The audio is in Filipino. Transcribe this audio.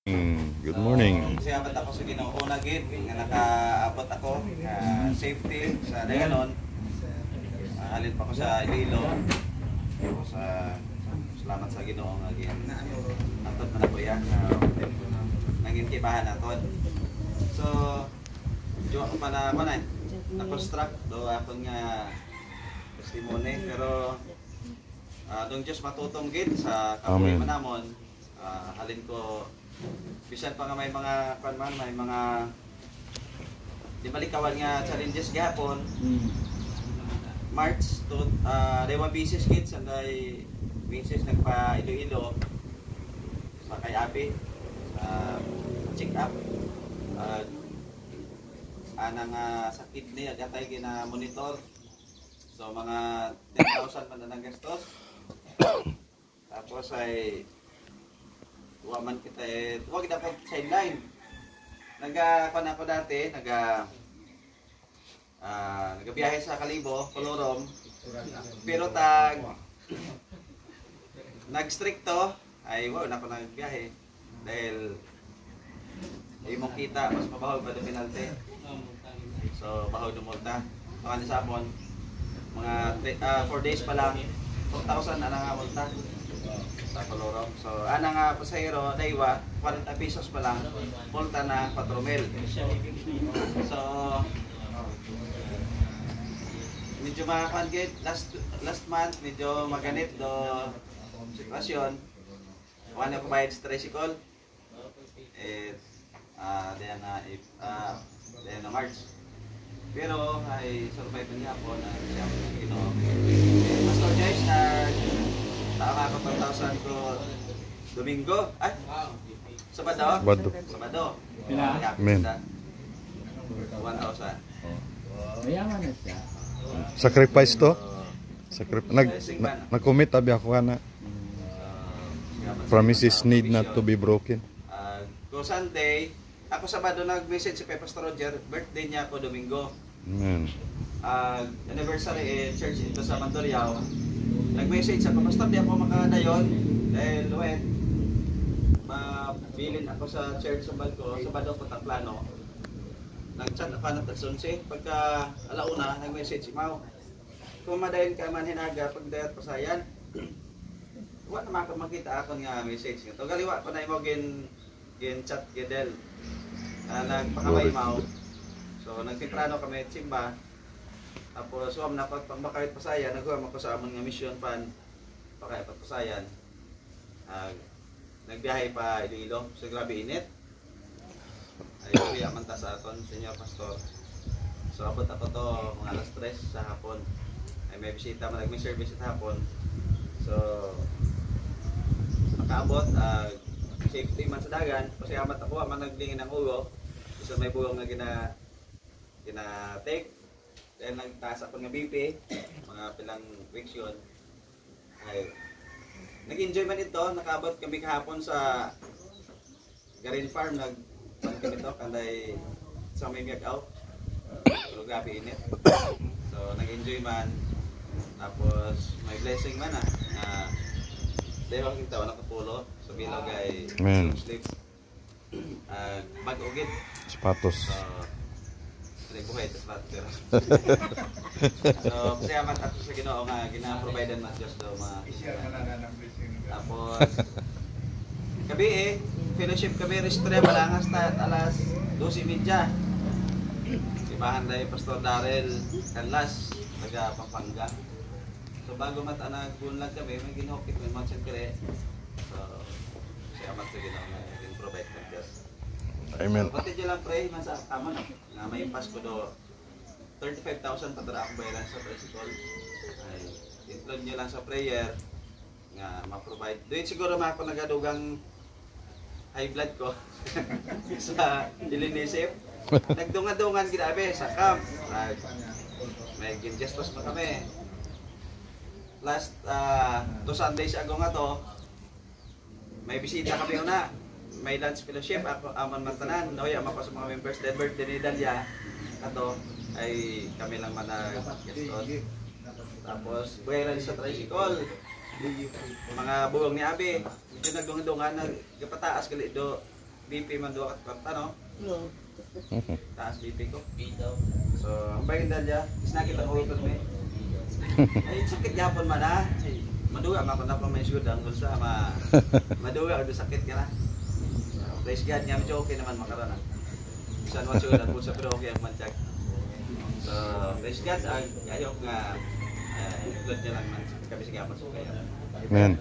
Good morning. Siyabat ako sa Ginoo una gid nga nakaabot ako safety sa Dayanon. Halin pa ko sa Iloilo. Sa salamat sa Ginoo nga gid. Natot man ako yan. Nangin kibahan naton. So jo ako pa na kunan. Na-construct do akong nga testimony pero dong Diyos matutong gid sa kabuhi manamon. Halin ko bisan pa nga may mga kanman, may mga di balikawan nga challenges gihapon. March to day one business kids and ay business nagpa Iloilo sa kay Abi sa check up anang sa kidney agatay gina monitor, so mga 10,000 man na gastos. Tapos ay waman kita wag dapat sideline. Nagakuan ako dati, nagabiyahe sa Kalibo, Colorom. Pero tag nag-stricto ay wow na ko nagbiyahe dahil imong kita mas mabahaw pa do penalty. So bahaw do multa. Mga sabon mga 4 days pa lang 4,000 na nga multa sa Colorom. So ana nga pasahero daywa 40 pesos pa lang multa na 4,000. So medyo makakangit last month medyo maganit do sitwasyon. Wala ko bayad sa tricycle then na March. Pero ay survive niya po na siya Ginoo. Pastor Joyce tama ko 1,000 ko Domingo. Ay, Sabado. Amen. 1,000. Mayaman na siya. Sacrifice to? Nag-commit abi ako na. Promises need not to be broken. Go Sunday, ako Sabado nag-message si Pastor Roger, birthday niya ako Domingo. Amen. Anniversary church ito sa Mandurriao. Nag-message ako, Pastor, di ako makadayon dahil mabilin ako sa church sa Balco, Sabado ko plano. Nag-chat ako na Sunse, pagka alauna, nag-message si Mau. Kung madayon ka man hinaga, pag dayat pasayan, wala naman ako makita ako nga message. Ito galiwa ko na mo gin-chat gidel. Nagpakamay Mau. So nagtiprano kami at simba. Tapos suam na pagpambakayat pasayan, naghuam ako sa amon nga mission fund pakayat pasayan. Nagbiyahe pa Iloilo, so grabe init. Ay aman ta sa aton Senyor Pastor. So abot ako to mga alas 3 sa hapon. Ay may bisita man nagmi service sa hapon. So makaabot safety man sa dagan, pasalamat ako man nagdingin ang ulo. So may buwang na gina take. Then nagtaas ako ng BP, mga pilang weeks yun. Ay, nag-enjoy man ito, nakaabot kami kahapon sa Garin Farm, nag-saan kami ito, kanday sa may milk out. So grabe init. So nag-enjoy man, tapos may blessing man dahil kita wala kapulo, so bilog ay sleep. Bag-ugit. Sapatos. Buhay sa spot. So, pasalamat ako sa Ginoo nga gina-providean ng Diyos daw mga. Tapos gabi fellowship kami restore malangas ta alas 12:30. Sibahan dai Pastor Darrell Canlas taga Pampanga. So bago nagbulag kami may ginhokit may mga kire. So, pasalamat sa Ginoo nga gin-provide ng Diyos. Amen. Pati dyan lang pray man sa amon na may impas ko do 35,000 patara akong bayaran sa tricycle. Ay include nyo lang sa prayer nga ma-provide. Doon siguro ako nagadugang high blood ko sa Dilinisip. Nagdungan-dungan ginabi sa camp. May gingestos pa kami. Last 2 Sundays ago nga to, may bisita kami una. May lunch fellowship ako aman mantanan no ya mako sa mga members then birthday ni Dalia ato ay kami lang man gestos. Tapos buhay lang sa tricycle mga buwang ni Abi medyo nagdungan-dungan nagpataas gali do BP man duwa ka kwarta, no? Mhm. Taas BP ko. So, ang bayin dalya, is nakita ko ito may. Ay, sakit yapon man ha. Maduga, makuna pa may siyod ang bulsa, maduga, o sakit ka na. Praise God, nga medyo okay naman makaroon ha. Bisan mo siyod ang bulsa, pero okay ang manchag. So, praise God, ayok nga, include niya lang man, kami sige, so kaya. Amen.